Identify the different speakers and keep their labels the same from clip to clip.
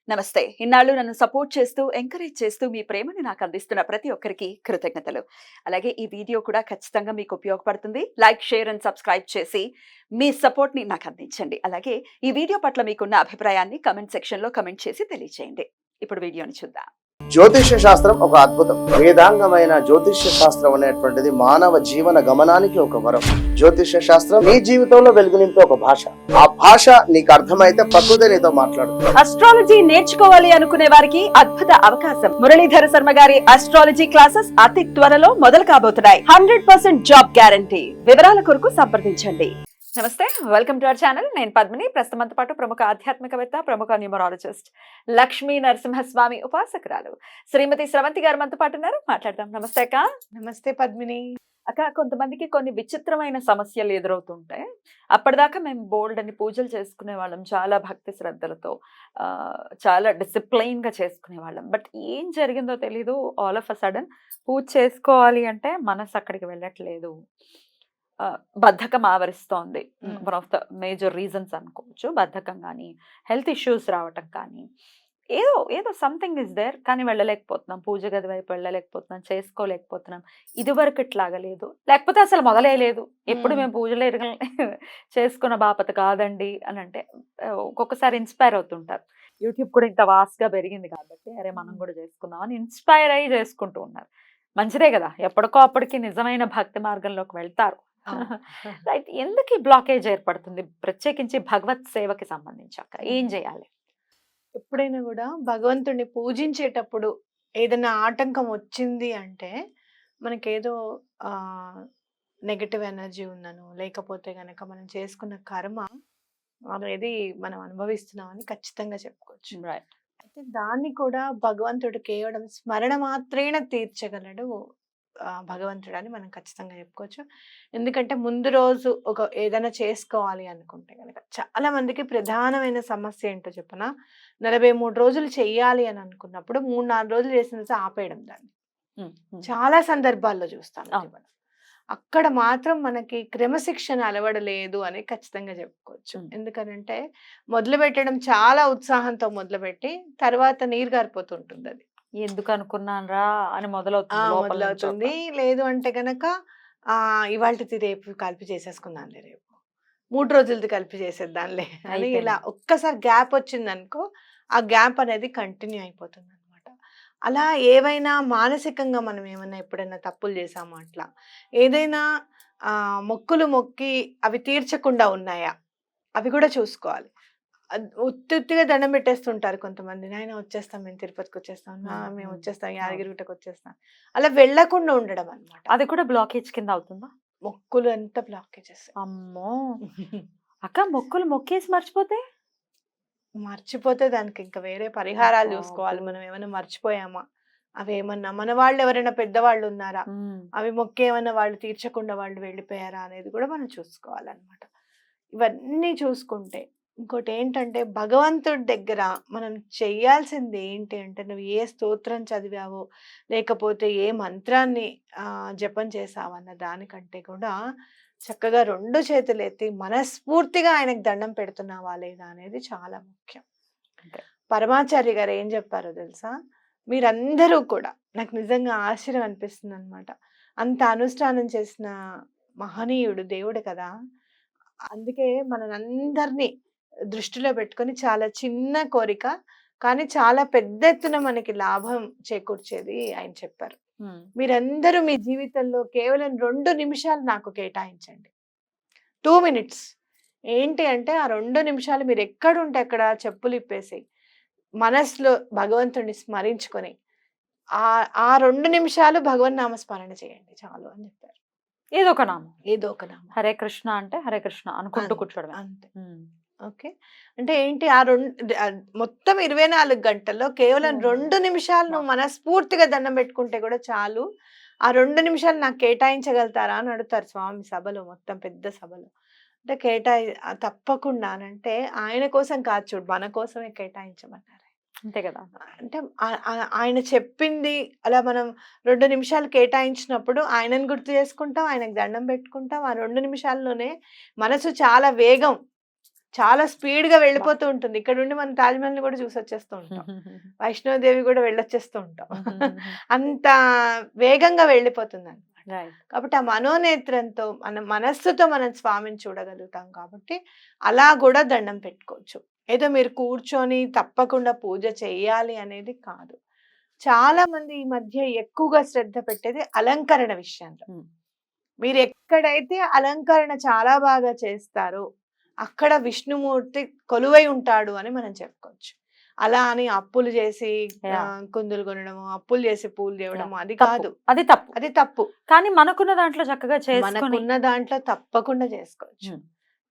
Speaker 1: నమస్తే. ఇన్నాళ్ళు నన్ను సపోర్ట్ చేస్తూ, ఎంకరేజ్ చేస్తూ మీ ప్రేమని నాకు అందిస్తున్న ప్రతి ఒక్కరికి కృతజ్ఞతలు. అలాగే ఈ వీడియో కూడా ఖచ్చితంగా మీకు ఉపయోగపడుతుంది. లైక్, షేర్ అండ్ సబ్స్క్రైబ్ చేసి మీ సపోర్ట్‌ని నాకు అందించండి. అలాగే ఈ వీడియో పట్ల మీకున్న అభిప్రాయాన్ని కామెంట్ సెక్షన్‌లో కామెంట్ చేసి తెలియజేయండి. ఇప్పుడు వీడియోని చూద్దాం.
Speaker 2: జ్యోతిష్య శాస్త్రం ఒక అద్భుతం. వేదాంగమైన జ్యోతిష్య శాస్త్రం అనేటువంటిది మానవ జీవన గమనానికి ఒక వరం. జ్యోతిష్య శాస్త్రం నీ జీవితంలో వెలుగునింపే ఒక భాష. ఆ భాష నీకు అర్థమైతే ప్రకృతి నీతో మాట్లాడుతుంది.
Speaker 1: అస్ట్రాలజీ నేర్చుకోవాలి అనుకునే వారికి అద్భుత అవకాశం. మురళీధర శర్మ గారి అస్ట్రాలజీ క్లాసెస్ అతి త్వరలో మొదలు కాబోతున్నాయి. 100% జాబ్ గ్యారంటీ. వివరాల కొరకు సంప్రదించండి. నమస్తే, వెల్కమ్ టు అవర్ ఛానల్. నేను పద్మిని. ప్రస్తుతంతో పాటు ప్రముఖ ఆధ్యాత్మికవేత్త, ప్రముఖ న్యూమరాలజిస్ట్, లక్ష్మీ నరసింహస్వామి ఉపాసకురాలు శ్రీమతి స్రవంతి గారు మనతో పాటు ఉన్నారు. మాట్లాడదాం. నమస్తే అక్క.
Speaker 3: నమస్తే పద్మిని.
Speaker 1: అక్క, కొంతమందికి కొన్ని విచిత్రమైన సమస్యలు ఎదురవుతుంటాయి. అప్పటిదాకా మేము బోల్డ్ అని పూజలు చేసుకునే వాళ్ళం, చాలా భక్తి శ్రద్ధలతో, చాలా డిసిప్లైన్ గా చేసుకునే వాళ్ళం. బట్ ఏం జరిగిందో తెలీదు, ఆల్ ఆఫ్ అ సడన్ పూజ చేసుకోవాలి అంటే మనసు అక్కడికి వెళ్ళట్లేదు, బద్ధకం ఆవరిస్తోంది. One of the major reasons అనుకోవచ్చు. బద్ధకం కానీ, హెల్త్ ఇష్యూస్ రావటం కానీ, ఏదో ఏదో సంథింగ్ ఇస్ దేర్. కానీ వెళ్ళలేకపోతున్నాం, పూజ గది వైపు వెళ్ళలేకపోతున్నాం, చేసుకోలేకపోతున్నాం. ఇదివరకు ఇట్లాగా లేదు, లేకపోతే అసలు మొదలేదు. ఎప్పుడు మేము పూజలు చేసుకున్న బాపత కాదండి అని అంటే ఒక్కొక్కసారి ఇన్స్పైర్ అవుతుంటారు. యూట్యూబ్ కూడా ఇంత వాస్ట్ గా పెరిగింది కాబట్టి అరే మనం కూడా చేసుకుందాం అని ఇన్స్పైర్ అయ్యి చేసుకుంటూ ఉన్నారు. మంచిదే కదా, ఎప్పటికో అప్పటికి నిజమైన భక్తి మార్గంలోకి వెళ్తారు. రైట్. ఎందుకు ఈ బ్లాకేజ్ ఏర్పడుతుంది, ప్రత్యేకించి భగవత్ సేవకి సంబంధించాక ఏం చేయాలి?
Speaker 3: ఎప్పుడైనా కూడా భగవంతుడిని పూజించేటప్పుడు ఏదైనా ఆటంకం వచ్చింది అంటే మనకేదో నెగటివ్ ఎనర్జీ ఉందను, లేకపోతే గనక మనం చేసుకున్న కర్మ అనేది మనం అనుభవిస్తున్నామని ఖచ్చితంగా చెప్పుకోవచ్చు.
Speaker 1: రైట్.
Speaker 3: అయితే దాన్ని కూడా భగవంతుడు కేవలం స్మరణ మాత్రేన తీర్చగలడు భగవంతుడు అని మనం ఖచ్చితంగా చెప్పుకోవచ్చు. ఎందుకంటే ముందు రోజు ఏదైనా చేసుకోవాలి అనుకుంటే కనుక చాలా మందికి ప్రధానమైన సమస్య ఏంటో చెప్పనా, 43 రోజులు చెయ్యాలి అని అనుకున్నప్పుడు 3-4 రోజులు చేసిన తర్వాత ఆపేయడం దాన్ని చాలా సందర్భాల్లో చూస్తాం. అక్కడ మాత్రం మనకి క్రమశిక్షణ అలవడలేదు అని ఖచ్చితంగా చెప్పుకోవచ్చు. ఎందుకనంటే మొదలు పెట్టడం చాలా ఉత్సాహంతో మొదలుపెట్టి తర్వాత నీరు గారిపోతుంటుంది. అది
Speaker 1: ఎందుకు అనుకున్నాను రా అని మొదలవుతుంది.
Speaker 3: లేదు అంటే గనక ఇవాళది రేపు కలిపి చేసేసుకుందాంలే, రేపు 3 రోజులది కలిపి చేసేద్దాంలే అని ఇలా ఒక్కసారి గ్యాప్ వచ్చింది అనుకో, ఆ గ్యాప్ అనేది కంటిన్యూ అయిపోతుంది అనమాట. అలా ఏవైనా మానసికంగా మనం ఏమైనా ఎప్పుడైనా తప్పులు చేసామో, అట్లా ఏదైనా మొక్కులు మొక్కి అవి తీర్చకుండా ఉన్నాయా అవి కూడా చూసుకోవాలి. ఉత్తిగా దండం పెట్టేస్తుంటారు కొంతమంది, నాయన వచ్చేస్తాం, మేము తిరుపతికి వచ్చేస్తాం, మేము వచ్చేస్తాం, యాదగిరిగుట్టకు వచ్చేస్తాం, అలా వెళ్లకుండా ఉండడం అనమాట.
Speaker 1: అది కూడా బ్లాకేజ్ కింద అవుతుందా?
Speaker 3: మొక్కులు ఎంత బ్లాకేజెస్.
Speaker 1: అమ్మో అక్క, మొక్కులు మొక్కేసి
Speaker 3: మర్చిపోతే దానికి ఇంకా వేరే పరిహారాలు చూసుకోవాలి. మనం ఏమైనా మర్చిపోయామా, అవి ఏమన్నా మన వాళ్ళు ఎవరైనా పెద్దవాళ్ళు ఉన్నారా, అవి మొక్కేమన్నా వాళ్ళు తీర్చకుండా వాళ్ళు వెళ్ళిపోయారా అనేది కూడా మనం చూసుకోవాలన్నమాట. ఇవన్నీ చూసుకుంటే ఇంకోటి ఏంటంటే, భగవంతుడి దగ్గర మనం చెయ్యాల్సింది ఏంటి అంటే, నువ్వు ఏ స్తోత్రం చదివావో లేకపోతే ఏ మంత్రాన్ని జపం చేసావన్న దానికంటే కూడా చక్కగా 2 చేతులు ఎత్తి మనస్ఫూర్తిగా ఆయనకు దండం పెడుతున్నావా లేదా అనేది చాలా ముఖ్యం. పరమాచార్య గారు ఏం చెప్పారో తెలుసా, మీరందరూ కూడా, నాకు నిజంగా ఆశ్చర్యం అనిపిస్తుంది అనమాట, అంత అనుష్ఠానం చేసిన మహనీయుడు దేవుడు కదా. అందుకే మనందరినీ దృష్టిలో పెట్టుకొని చాలా చిన్న కోరిక కానీ చాలా పెద్ద ఎత్తున మనకి లాభం చేకూర్చేది ఆయన చెప్పారు. మీరందరూ మీ జీవితంలో కేవలం 2 నిమిషాలు నాకు కేటాయించండి. 2 minutes. ఏంటి అంటే ఆ 2 నిమిషాలు మీరు ఎక్కడుంటే అక్కడ చెప్పులు ఇప్పేసి మనసులో భగవంతుడిని స్మరించుకొని ఆ 2 నిమిషాలు భగవన్ నామస్మరణ చేయండి చాలు అని చెప్పారు.
Speaker 1: ఏదో ఒక నామం. హరే కృష్ణ అంటే హరే కృష్ణ అనుకుంటూ కూర్చోవడం
Speaker 3: అంతే. ఓకే. అంటే ఏంటి, మొత్తం 24 గంటల్లో కేవలం 2 నిమిషాలు నువ్వు మనస్ఫూర్తిగా దండం పెట్టుకుంటే కూడా చాలు. ఆ 2 నిమిషాలు నాకు కేటాయించగలుగుతారా అని అడుగుతారు స్వామి సభలో, మొత్తం పెద్ద సభలో. అంటే తప్పకుండా అనంటే ఆయన కోసం కాదు చూడు, మన కోసమే కేటాయించమన్నారు.
Speaker 1: అంతే కదా.
Speaker 3: అంటే ఆయన చెప్పింది అలా మనం 2 నిమిషాలు కేటాయించినప్పుడు ఆయనను గుర్తు చేసుకుంటాం, ఆయనకు దండం పెట్టుకుంటాం. ఆ 2 నిమిషాల్లోనే మనసు చాలా చాలా స్పీడ్ గా వెళ్ళిపోతూ ఉంటుంది. ఇక్కడ నుండి మనం తాజ్‌మహల్‌ని కూడా చూసి వచ్చేస్తూ ఉంటాం. వైష్ణోదేవి కూడా వెళ్ళొచ్చేస్తూ ఉంటాం. అంత వేగంగా వెళ్ళిపోతుందన్నమాట.
Speaker 1: రైట్.
Speaker 3: కాబట్టి ఆ మనోనేత్రంతో మన మనస్సుతో మనం స్వామిని చూడగలుగుతాం కాబట్టి అలా కూడా దండం పెట్టుకోవచ్చు. ఏదో మీరు కూర్చొని తప్పకుండా పూజ చెయ్యాలి అనేది కాదు. చాలా మంది ఈ మధ్య ఎక్కువగా శ్రద్ధ పెట్టేది అలంకరణ విషయంలో. మీరు ఎక్కడైతే అలంకరణ చాలా బాగా చేస్తారో అక్కడ విష్ణుమూర్తి కొలువై ఉంటాడు అని మనం చెప్పుకోవచ్చు. అలా అని అప్పులు చేసి కుందులు కొనడము, అప్పులు చేసి పూలు చేయడము అది కాదు.
Speaker 1: అది తప్పు.
Speaker 3: అది తప్పు.
Speaker 1: కానీ మనకున్న దాంట్లో చక్కగా చేసుకొని
Speaker 3: మనకున్న దాంట్లో తప్పకుండా చేసుకోవచ్చు.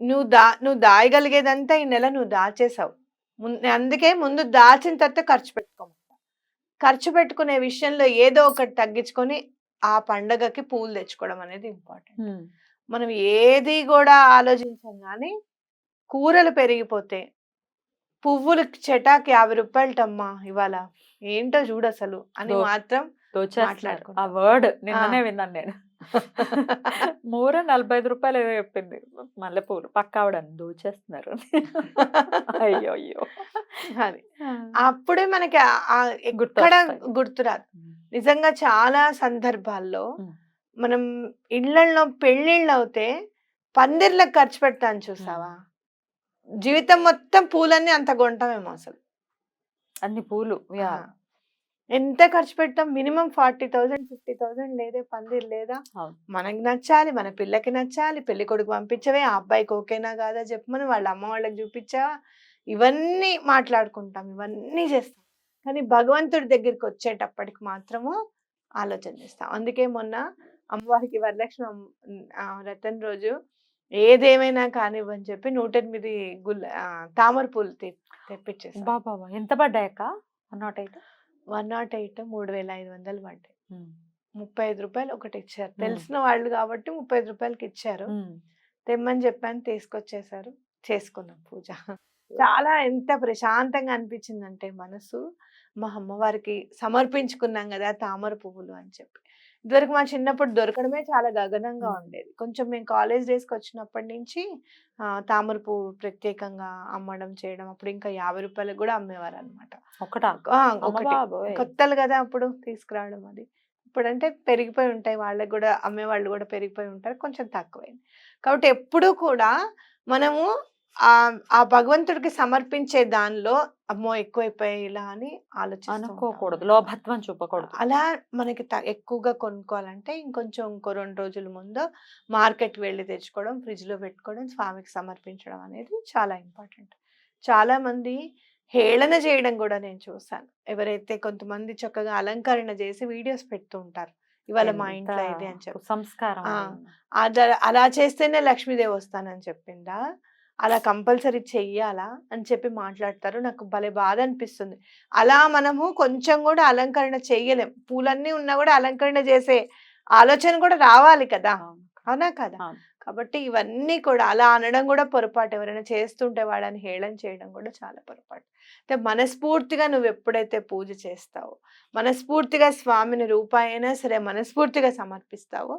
Speaker 3: నువ్వు దాయగలిగేదంతా ఈ నెల నువ్వు దాచేసావు. అందుకే ముందు దాచిన తర్వాత ఖర్చు పెట్టుకోమంట. ఖర్చు పెట్టుకునే విషయంలో ఏదో ఒకటి తగ్గించుకొని ఆ పండగకి పూలు తెచ్చుకోవడం అనేది ఇంపార్టెంట్. మనం ఏది కూడా ఆలోచించాం కానీ కూరలు పెరిగిపోతే పువ్వులు చెటాకి 50 రూపాయలటమ్మా ఇవాళ ఏంటో చూడు అసలు అని మాత్రం
Speaker 1: ఆ వర్డ్ నిన్ననే విన్నాను నేను. మూర 45 రూపాయలు ఏదో చెప్పింది. మల్లెపూలు పక్కావడని దోచేస్తున్నారు. అయ్యో అయ్యో
Speaker 3: అది అప్పుడే మనకి ఎక్కడ గుర్తురాదు. నిజంగా చాలా సందర్భాల్లో మనం ఇళ్లలో పెళ్ళిళ్ళు అవుతే పందిర్లకు ఖర్చు పెడతాను చూసావా, జీవితం మొత్తం పూలన్నీ అంత కొంటామేమో అసలు.
Speaker 1: అన్ని పూలు
Speaker 3: ఎంత ఖర్చు పెడతాం? మినిమం 40,000 50,000 లేదే పందిర్ లేదా? మనకి నచ్చాలి, మన పిల్లకి నచ్చాలి, పెళ్లి కొడుకు పంపించవే, ఆ అబ్బాయికి ఓకేనా కాదా చెప్పమని వాళ్ళ అమ్మ వాళ్ళకి చూపించావా, ఇవన్నీ మాట్లాడుకుంటాం, ఇవన్నీ చేస్తాం. కానీ భగవంతుడి దగ్గరికి వచ్చేటప్పటికి మాత్రము ఆలోచన చేస్తాం. అందుకే మొన్న అమ్మవారికి వరలక్ష్మి వ్రతం రోజు ఏదేమైనా కానివ్వని చెప్పి 108 తామర పూలు తెప్పించేసి.
Speaker 1: బాబా ఎంత పడ్డాయక్క? 108
Speaker 3: 3,500 పడ్డాయి. 35 రూపాయలు ఒకటి ఇచ్చారు. తెలిసిన వాళ్ళు కాబట్టి 35 రూపాయలకి ఇచ్చారు. తెమ్మని చెప్పాను, తీసుకొచ్చేసారు, చేసుకున్నాం పూజ. చాలా ఎంత ప్రశాంతంగా అనిపించిందంటే మనసు, మా అమ్మవారికి సమర్పించుకున్నాం కదా తామర పువ్వులు అని చెప్పి. ఇదివరకు మా చిన్నప్పుడు దొరకడమే చాలా గగనంగా ఉండేది. కొంచెం మేము కాలేజ్ డేస్కి వచ్చినప్పటి నుంచి తామర పువ్వు ప్రత్యేకంగా అమ్మడం చేయడం, అప్పుడు ఇంకా 50 రూపాయలకు కూడా అమ్మేవారు అనమాట. ఒకటి కొత్తలు కదా అప్పుడు తీసుకురావడం. అది ఇప్పుడంటే పెరిగిపోయి ఉంటాయి, వాళ్ళకి కూడా అమ్మేవాళ్ళు కూడా పెరిగిపోయి ఉంటారు, కొంచెం తక్కువైంది. కాబట్టి ఎప్పుడూ కూడా మనము ఆ భగవంతుడికి సమర్పించే దానిలో అమ్మో ఎక్కువైపోయాయి ఇలా అని
Speaker 1: అనుకోకూడదు, లోభత్వం చూపకూడదు.
Speaker 3: అలా మనకి ఎక్కువగా కొనుక్కోవాలంటే ఇంకొంచెం ఇంకో 2 రోజుల ముందు మార్కెట్కి వెళ్ళి తెచ్చుకోవడం, ఫ్రిడ్జ్ లో పెట్టుకోవడం, స్వామికి సమర్పించడం అనేది చాలా ఇంపార్టెంట్. చాలా మంది హేళన చేయడం కూడా నేను చూసాను. ఎవరైతే కొంతమంది చక్కగా అలంకరణ చేసి వీడియోస్ పెడుతూ ఉంటారు, ఇవాళ మా ఇంట్లో ఇది అని చెప్పి.
Speaker 1: సంస్కారం
Speaker 3: అలా చేస్తేనే లక్ష్మీదేవి వస్తానని చెప్పిందా, అలా కంపల్సరీ చెయ్యాలా అని చెప్పి మాట్లాడతారు. నాకు భలే బాధ అనిపిస్తుంది. అలా మనము కొంచెం కూడా అలంకరణ చెయ్యలేం. పూలన్నీ ఉన్నా కూడా అలంకరణ చేసే ఆలోచన కూడా రావాలి కదా, అవునా కదా? కాబట్టి ఇవన్నీ కూడా అలా అనడం కూడా పొరపాటు. ఎవరైనా చేస్తుంటే వాళ్ళని హేళన చేయడం కూడా చాలా పొరపాటు. అంటే మనస్ఫూర్తిగా నువ్వు ఎప్పుడైతే పూజ చేస్తావో, మనస్ఫూర్తిగా స్వామిని రూపాయి అయినా సరే మనస్ఫూర్తిగా సమర్పిస్తావో,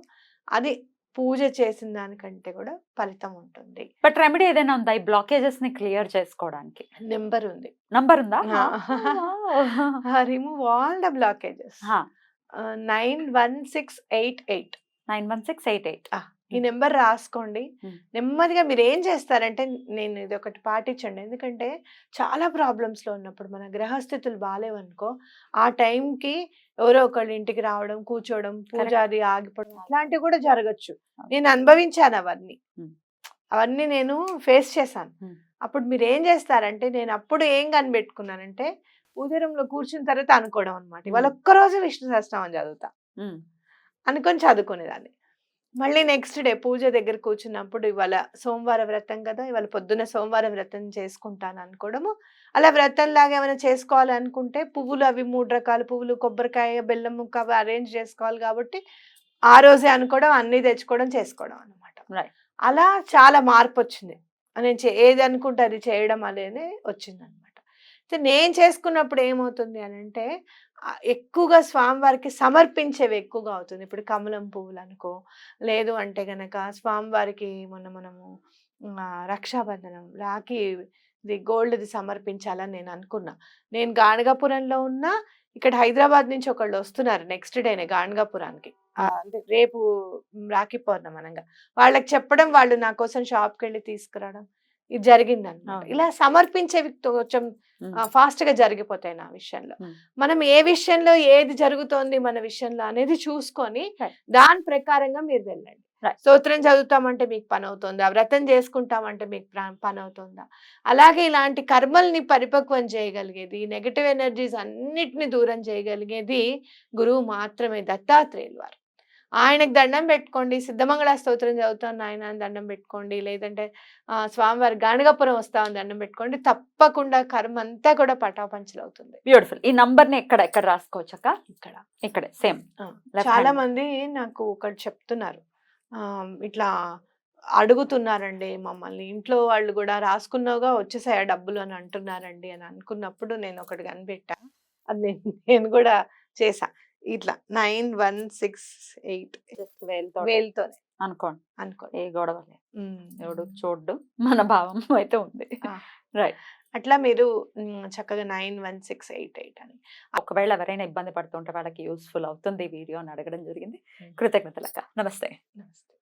Speaker 3: అది పూజ చేసిన దానికంటే కూడా ఫలితం ఉంటుంది.
Speaker 1: బట్ రెమెడీ ఏదైనా ఉందా ఈ బ్లాకేజెస్ ని క్లియర్ చేసుకోవడానికి?
Speaker 3: నెంబర్ ఉంది.
Speaker 1: నంబర్ ఉందా?
Speaker 3: Remove all the blockages. 91688
Speaker 1: 91688
Speaker 3: ఈ నెంబర్ రాసుకోండి. నెమ్మదిగా మీరు ఏం చేస్తారంటే, నేను ఇది ఒకటి పాటించండి. ఎందుకంటే చాలా ప్రాబ్లమ్స్ లో ఉన్నప్పుడు మన గ్రహస్థితులు బాగాలేవనుకో, ఆ టైంకి ఎవరో ఒకళ్ళు ఇంటికి రావడం, కూర్చోవడం, పూజాది ఆగిపోవడం, అట్లాంటివి కూడా జరగచ్చు. నేను అనుభవించాను అవన్నీ నేను ఫేస్ చేశాను. అప్పుడు మీరు ఏం చేస్తారంటే, నేను అప్పుడు ఏం కనిపెట్టుకున్నానంటే, పూజ రూమ్ లో కూర్చున్న తర్వాత అనుకోవడం అనమాట, ఇవాళ ఒక్కరోజు విష్ణు సహస్రనామం చదువుతా అనుకొని చదువుకునేదాన్ని. మళ్ళీ నెక్స్ట్ డే పూజ దగ్గర కూర్చున్నప్పుడు ఇవాళ సోమవార వ్రతం కదా, ఇవాళ పొద్దున్న సోమవార వ్రతం చేసుకుంటాను అనుకోవడము. అలా వ్రతం లాగా ఏమైనా చేసుకోవాలనుకుంటే పువ్వులు అవి 3 రకాల పువ్వులు, కొబ్బరికాయ, బెల్లం ముక్క అవి అరేంజ్ చేసుకోవాలి కాబట్టి ఆ రోజే అనుకోవడం, అన్ని తెచ్చుకోవడం, చేసుకోవడం అనమాట. అలా చాలా మార్పు వచ్చింది. నేను ఏది అనుకుంటే అది చేయడం అనేది వచ్చింది అనమాట. నేను చేసుకున్నప్పుడు ఏమవుతుంది అని అంటే, ఎక్కువగా స్వామివారికి సమర్పించేవి ఎక్కువగా అవుతుంది. ఇప్పుడు కమలం పువ్వులు అనుకో, లేదు అంటే గనక స్వామివారికి మనము రక్షాబంధనం రాఖీ ఇది గోల్డ్ది సమర్పించాలని నేను అనుకున్నా. నేను గాణగాపురంలో ఉన్నా, ఇక్కడ హైదరాబాద్ నుంచి ఒకళ్ళు వస్తున్నారు నెక్స్ట్ డేనే గాణగాపురానికి. అంటే రేపు రాఖీ పౌర్ణమి అనంగా వాళ్ళకి చెప్పడం, వాళ్ళు నా కోసం షాప్కి వెళ్ళి తీసుకురావడం ఇది జరిగిందన్నమాట.
Speaker 1: అవును.
Speaker 3: ఇలా సమర్పించేవి కొంచెం ఫాస్ట్ గా జరిగిపోతాయి నా విషయంలో. మనం ఏ విషయంలో ఏది జరుగుతోంది మన విషయంలో అనేది చూసుకొని
Speaker 1: Right.
Speaker 3: దాని ప్రకారంగా మీరు వెళ్ళండి.
Speaker 1: Right.
Speaker 3: స్తోత్రం చదువుతామంటే మీకు పని అవుతుందా, వ్రతం చేసుకుంటామంటే మీకు పని అవుతుందా, అలాగే ఇలాంటి కర్మల్ని పరిపక్వం చేయగలిగేది, నెగటివ్ ఎనర్జీస్ అన్నిటిని దూరం చేయగలిగేది గురువు మాత్రమే, దత్తాత్రేయులు వారు. ఆయనకు దండం పెట్టుకోండి, సిద్ధమంగళ స్తోత్రం చదువుతాను ఆయన అని దండం పెట్టుకోండి, లేదంటే స్వామివారి గాణగాపురం వస్తామని దండం పెట్టుకోండి, తప్పకుండా కర్మ అంతా కూడా పటాపంచలు అవుతుంది.
Speaker 1: బ్యూటిఫుల్. ఈ నంబర్ ని ఎక్కడ రాసుకోవచ్చు అక్క?
Speaker 3: ఇక్కడ
Speaker 1: ఇక్కడే సేమ్.
Speaker 3: చాలా మంది నాకు ఒకటి చెప్తున్నారు, ఇట్లా అడుగుతున్నారండి మమ్మల్ని, ఇంట్లో వాళ్ళు కూడా రాసుకున్నావుగా వచ్చేసాయా డబ్బులు అని అంటున్నారండి అని అనుకున్నప్పుడు నేను ఒకటి కనిపెట్టా, అది నేను కూడా చేసా. ఇట్లా 9168 వేలుతోనే
Speaker 1: అనుకోండి,
Speaker 3: అనుకోండి.
Speaker 1: ఏ గొడవ లేదు, ఎవడు
Speaker 3: ఉమ్.
Speaker 1: చూడ్డు, మన భావం అయితే ఉంది.
Speaker 3: ఆ.
Speaker 1: రైట్.
Speaker 3: అట్లా మీరు చక్కగా 9168 అని.
Speaker 1: ఒకవేళ ఎవరైనా ఇబ్బంది పడుతుంటే వాళ్ళకి యూస్ఫుల్ అవుతుంది ఈ వీడియో అని అడగడం జరిగింది.
Speaker 3: ఉమ్.
Speaker 1: కృతజ్ఞతలక్క. నమస్తే.
Speaker 3: నమస్తే.